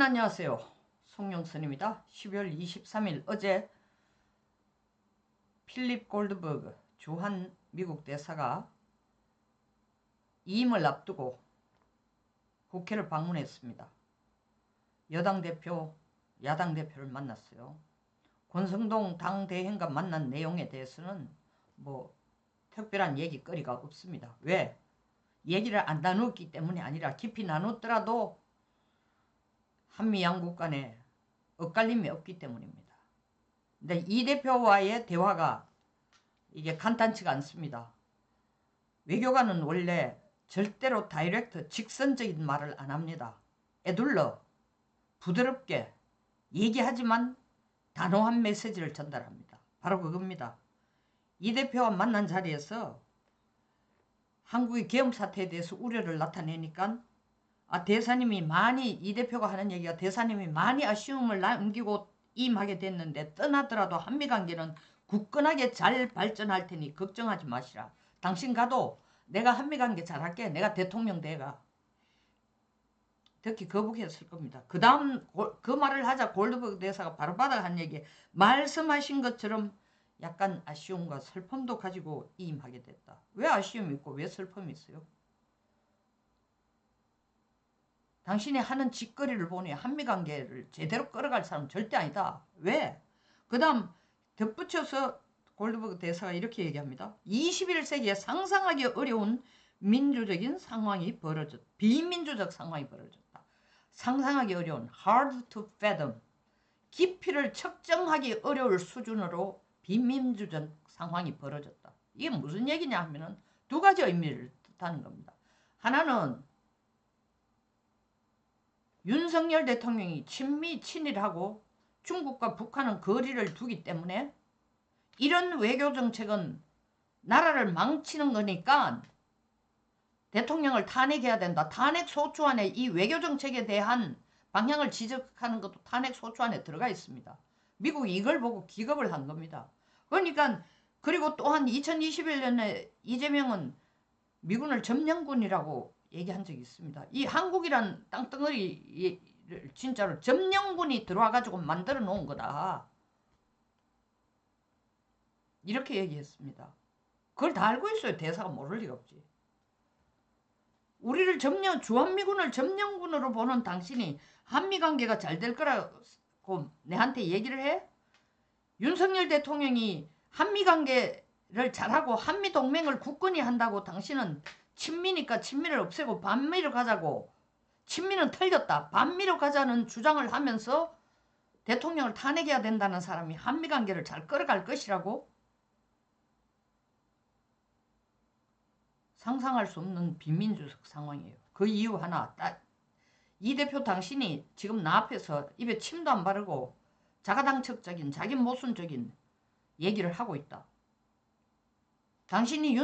여러분 안녕하세요. 송영선입니다. 12월 23일 어제 필립 골드버그 주한 미국 대사가 이임을 앞두고 국회를 방문했습니다. 여당 대표, 야당 대표를 만났어요. 권성동 당대행과 만난 내용에 대해서는 뭐 특별한 얘기거리가 없습니다. 왜? 얘기를 안 나눴기 때문이 아니라 깊이 나눴더라도 한미 양국 간에 엇갈림이 없기 때문입니다. 근데 이 대표와의 대화가 이게 간단치가 않습니다. 외교관은 원래 절대로 다이렉트 직선적인 말을 안 합니다. 에둘러 부드럽게 얘기하지만 단호한 메시지를 전달합니다. 바로 그겁니다. 이 대표와 만난 자리에서 한국의 계엄 사태에 대해서 우려를 나타내니까 대사님이 많이 이 대표가 하는 얘기가 대사님이 많이 아쉬움을 남기고 임하게 됐는데 떠나더라도 한미관계는 굳건하게 잘 발전할 테니 걱정하지 마시라. 당신 가도 내가 한미관계 잘할게. 내가 대통령 돼가. 듣기 거북했을 겁니다. 그 다음 그 말을 하자 골드버그 대사가 바로바로 한 얘기 말씀하신 것처럼 약간 아쉬움과 슬픔도 가지고 임하게 됐다. 왜 아쉬움이 있고 왜 슬픔이 있어요? 당신이 하는 짓거리를 보니 한미관계를 제대로 끌어갈 사람은 절대 아니다. 왜? 그 다음 덧붙여서 골드버그 대사가 이렇게 얘기합니다. 21세기에 상상하기 어려운 민주적인 상황이 비민주적 상황이 벌어졌다. 상상하기 어려운 hard to fathom, 깊이를 측정하기 어려울 수준으로 비민주적 상황이 벌어졌다. 이게 무슨 얘기냐 하면은 두 가지 의미를 뜻하는 겁니다. 하나는 윤석열 대통령이 친미 친일하고 중국과 북한은 거리를 두기 때문에 이런 외교정책은 나라를 망치는 거니까 대통령을 탄핵해야 된다. 탄핵 소추안에 이 외교정책에 대한 방향을 지적하는 것도 탄핵 소추안에 들어가 있습니다. 미국이 이걸 보고 기겁을 한 겁니다. 그러니까 그리고 또한 2021년에 이재명은 미군을 점령군이라고 얘기한 적이 있습니다. 이 한국이란 땅덩어리를 진짜로 점령군이 들어와가지고 만들어 놓은 거다. 이렇게 얘기했습니다. 그걸 다 알고 있어요. 대사가 모를 리가 없지. 우리를 주한미군을 점령군으로 보는 당신이 한미관계가 잘 될 거라고 내한테 얘기를 해? 윤석열 대통령이 한미관계를 잘하고 한미동맹을 굳건히 한다고 당신은 친미니까 친미를 없애고 반미로 가자고, 친미는 틀렸다, 반미로 가자는 주장을 하면서 대통령을 탄핵해야 된다는 사람이 한미관계를 잘 끌어갈 것이라고? 상상할 수 없는 비민주적 상황이에요. 그 이유 하나, 이 대표 당신이 지금 나 앞에서 입에 침도 안 바르고 자가당착적인 자기 모순적인 얘기를 하고 있다. 당신이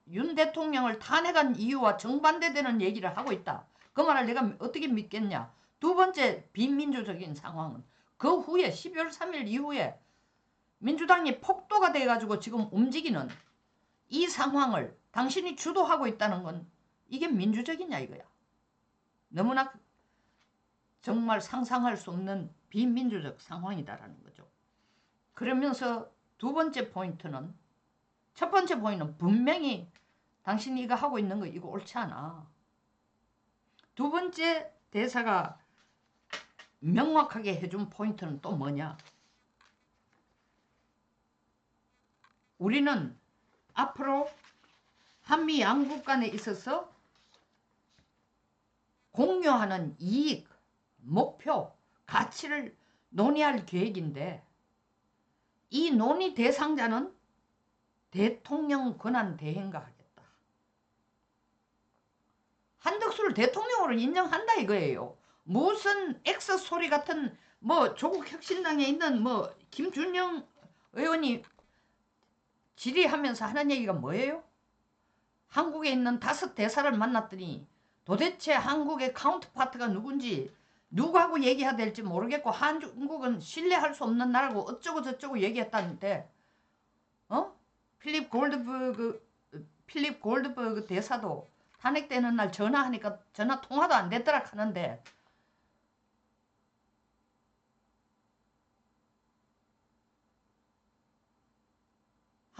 윤 대통령을 탄핵한 이유와 정반대되는 얘기를 하고 있다. 그 말을 내가 어떻게 믿겠냐. 두 번째 비민주적인 상황은 그 후에 12월 3일 이후에 민주당이 폭도가 돼가지고 지금 움직이는 이 상황을 당신이 주도하고 있다는 건 이게 민주적이냐 이거야. 너무나 정말 상상할 수 없는 비민주적 상황이다라는 거죠. 그러면서 두 번째 포인트는, 첫 번째 포인트는 분명히 당신이 이거 하고 있는 거 이거 옳지 않아. 두 번째 대사가 명확하게 해준 포인트는 또 뭐냐. 우리는 앞으로 한미 양국 간에 있어서 공유하는 이익, 목표, 가치를 논의할 계획인데 이 논의 대상자는 대통령 권한 대행과 하겠다. 한덕수를 대통령으로 인정한다 이거예요. 무슨 X 소리 같은 조국 혁신당에 있는 김준영 의원이 질의하면서 하는 얘기가 뭐예요? 한국에 있는 5 대사를 만났더니 도대체 한국의 카운터파트가 누군지 누구하고 얘기해야 될지 모르겠고 한국은 신뢰할 수 없는 나라고 어쩌고 저쩌고 얘기했다는데 필립 골드버그 대사도 탄핵되는 날 전화하니까 전화 통화도 안 됐더라 하는데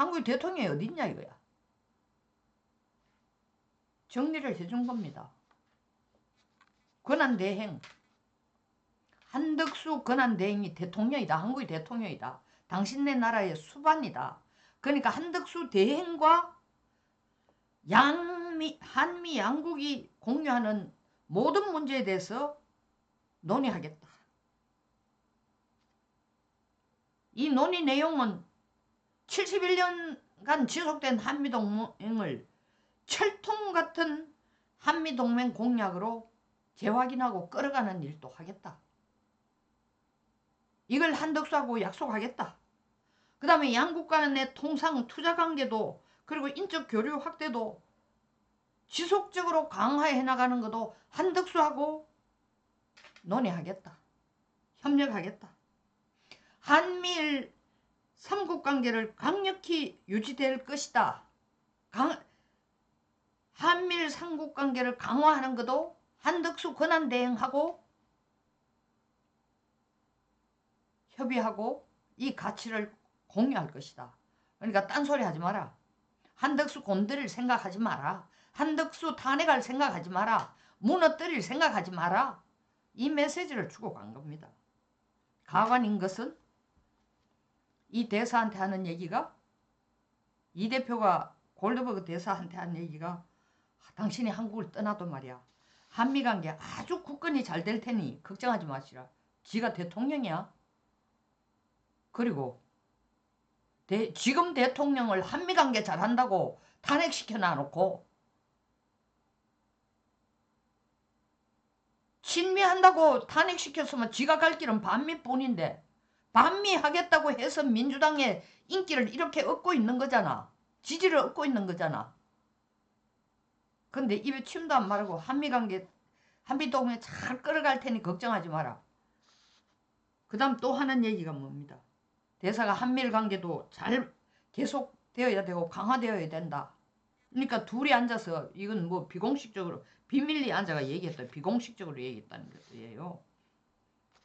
한국의 대통령이 어딨냐 이거야. 정리를 해준 겁니다. 권한대행. 한덕수 권한대행이 대통령이다. 한국의 대통령이다. 당신네 나라의 수반이다. 그러니까 한덕수 대행과 한미 양국이 공유하는 모든 문제에 대해서 논의하겠다. 이 논의 내용은 71년간 지속된 한미동맹을 철통 같은 한미동맹 공약으로 재확인하고 끌어가는 일도 하겠다. 이걸 한덕수하고 약속하겠다. 그 다음에 양국 간의 통상 투자 관계도 그리고 인적 교류 확대도 지속적으로 강화해 나가는 것도 한덕수하고 논의하겠다. 협력하겠다. 한미일 삼국관계를 강력히 유지될 것이다. 한미일 삼국관계를 강화하는 것도 한덕수 권한대행하고 협의하고 이 가치를 공유할 것이다. 그러니까 딴소리 하지 마라. 한덕수 곤드릴 생각하지 마라. 한덕수 탄핵할 생각하지 마라. 무너뜨릴 생각하지 마라. 이 메시지를 주고 간 겁니다. 가관인 것은 이 대사한테 하는 얘기가, 이 대표가 골드버그 대사한테 하는 얘기가, 당신이 한국을 떠나도 말이야, 한미관계 아주 굳건히 잘 될 테니 걱정하지 마시라. 지가 대통령이야. 그리고 지금 대통령을 한미관계 잘한다고 탄핵시켜 놔놓고 친미한다고 탄핵시켰으면 지가 갈 길은 반미뿐인데 반미하겠다고 해서 민주당의 인기를 이렇게 얻고 있는 거잖아. 지지를 얻고 있는 거잖아. 근데 입에 침도 안 마르고 한미관계 한미동맹 잘 끌어갈 테니 걱정하지 마라. 그 다음 또 하는 얘기가 뭡니다. 대사가 한미일 관계도 잘 계속되어야 되고 강화되어야 된다. 그러니까 둘이 앉아서, 이건 뭐 비공식적으로 비밀리 앉아가 얘기했다. 비공식적으로 얘기했다는 거예요.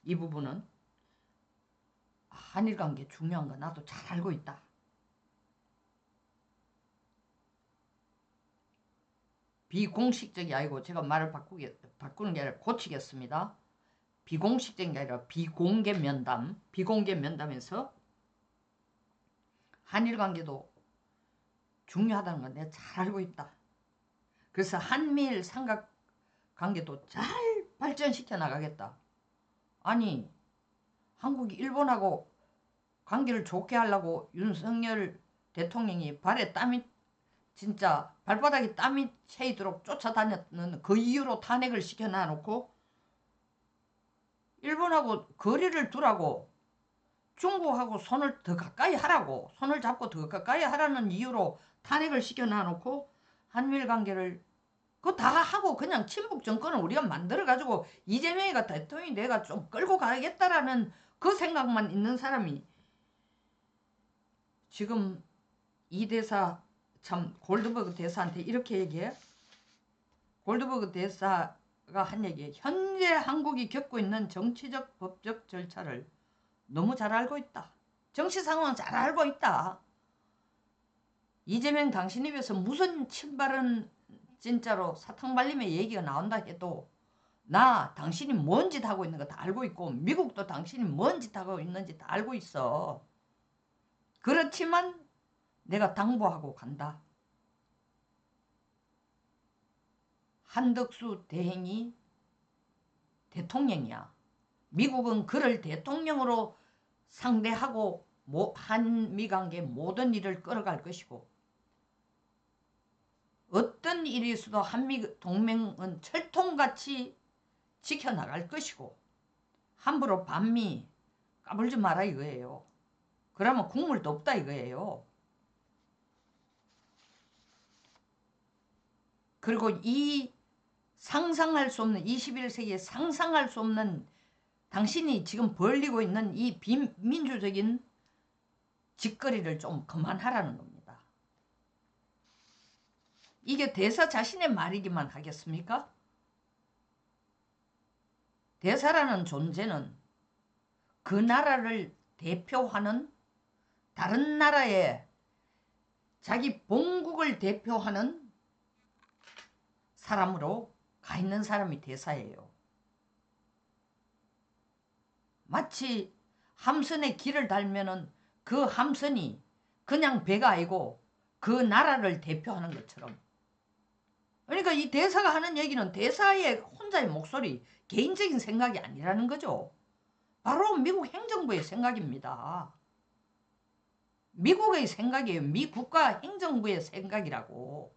이 부분은 한일 관계 중요한 거 나도 잘 알고 있다. 비공식적이 아니고, 제가 말을 바꾸는 게 아니라 고치겠습니다. 비공식적인 게 아니라 비공개 면담. 비공개 면담에서 한일 관계도 중요하다는 건 내가 잘 알고 있다. 그래서 한미일 삼각 관계도 잘 발전시켜 나가겠다. 아니, 한국이 일본하고 관계를 좋게 하려고 윤석열 대통령이 발에 땀이, 진짜 발바닥에 땀이 새이도록 쫓아다녔는 그 이유로 탄핵을 시켜놔놓고 일본하고 거리를 두라고, 중국하고 손을 더 가까이 하라고, 손을 잡고 더 가까이 하라는 이유로 탄핵을 시켜놔놓고 한미일 관계를 그거 다 하고 그냥 친북 정권을 우리가 만들어가지고 이재명이가 대통령이 내가 좀 끌고 가야겠다라는 그 생각만 있는 사람이 지금 이 대사, 참 골드버그 대사한테 이렇게 얘기해. 골드버그 대사가 한 얘기에, 현재 한국이 겪고 있는 정치적 법적 절차를 너무 잘 알고 있다. 정치 상황은 잘 알고 있다. 이재명 당신 입에서 무슨 침발은 진짜로 사탕 발림의 얘기가 나온다 해도 나 당신이 뭔 짓 하고 있는 거 다 알고 있고 미국도 당신이 뭔 짓 하고 있는지 다 알고 있어. 그렇지만 내가 당부하고 간다. 한덕수 대행이 대통령이야. 미국은 그를 대통령으로 상대하고 한미관계 모든 일을 끌어갈 것이고, 어떤 일이 있어도 한미동맹은 철통같이 지켜나갈 것이고, 함부로 반미 까불지 마라 이거예요. 그러면 국물도 없다 이거예요. 그리고 이 상상할 수 없는, 21세기에 상상할 수 없는 당신이 지금 벌리고 있는 이 비민주적인 짓거리를 좀 그만하라는 겁니다. 이게 대사 자신의 말이기만 하겠습니까? 대사라는 존재는 그 나라를 대표하는 다른 나라의 자기 본국을 대표하는 사람으로 가 있는 사람이 대사예요. 마치 함선에 길을 달면은 그 함선이 그냥 배가 아니고 그 나라를 대표하는 것처럼. 그러니까 이 대사가 하는 얘기는 대사의 혼자의 목소리, 개인적인 생각이 아니라는 거죠. 바로 미국 행정부의 생각입니다. 미국의 생각이에요. 미 국가 행정부의 생각이라고.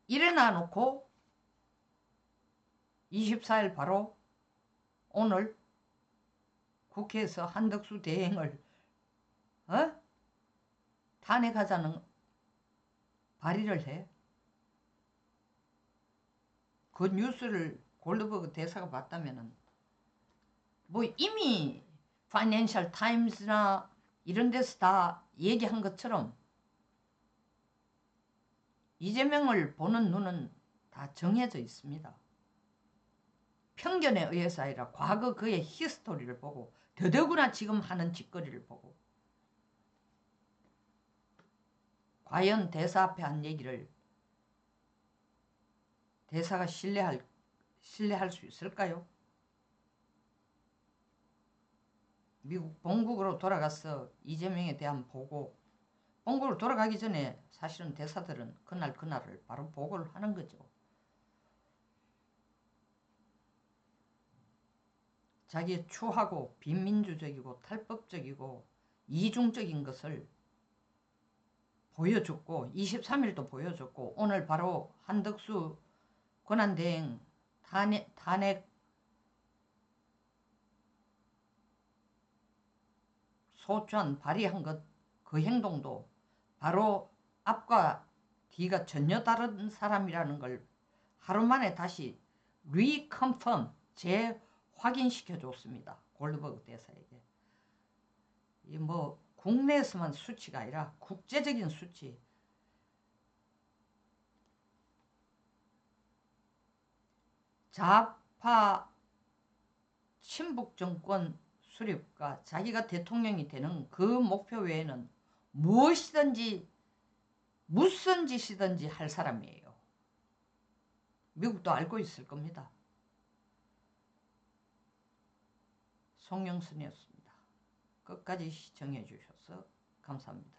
이래놔 놓고 24일 바로 오늘 국회에서 한덕수 대행을 탄핵하자는 발의를 해. 그 뉴스를 골드버그 대사가 봤다면은 뭐 이미 파이낸셜 타임스나 이런 데서 다 얘기한 것처럼 이재명을 보는 눈은 다 정해져 있습니다. 편견에 의해서 아니라 과거 그의 히스토리를 보고 더더구나 지금 하는 짓거리를 보고 과연 대사 앞에 한 얘기를 대사가 신뢰할 수 있을까요? 미국 본국으로 돌아가서 이재명에 대한 보고, 본국으로 돌아가기 전에 사실은 대사들은 그날을 바로 보고를 하는 거죠. 자기의 추하고 비민주적이고 탈법적이고 이중적인 것을 보여줬고 23일도 보여줬고 오늘 바로 한덕수 권한대행 탄핵 소추안 발의한 것, 그 행동도 바로 앞과 뒤가 전혀 다른 사람이라는 걸 하루 만에 다시 리컨펌, 재확인시켜 줬습니다. 골드버그 대사에게. 이 뭐 국내에서만 수치가 아니라 국제적인 수치. 좌파 친북 정권 수립과 자기가 대통령이 되는 그 목표 외에는 무엇이든지 무슨 짓이든지 할 사람이에요. 미국도 알고 있을 겁니다. 송영순이었습니다. 끝까지 시청해 주셔서 감사합니다.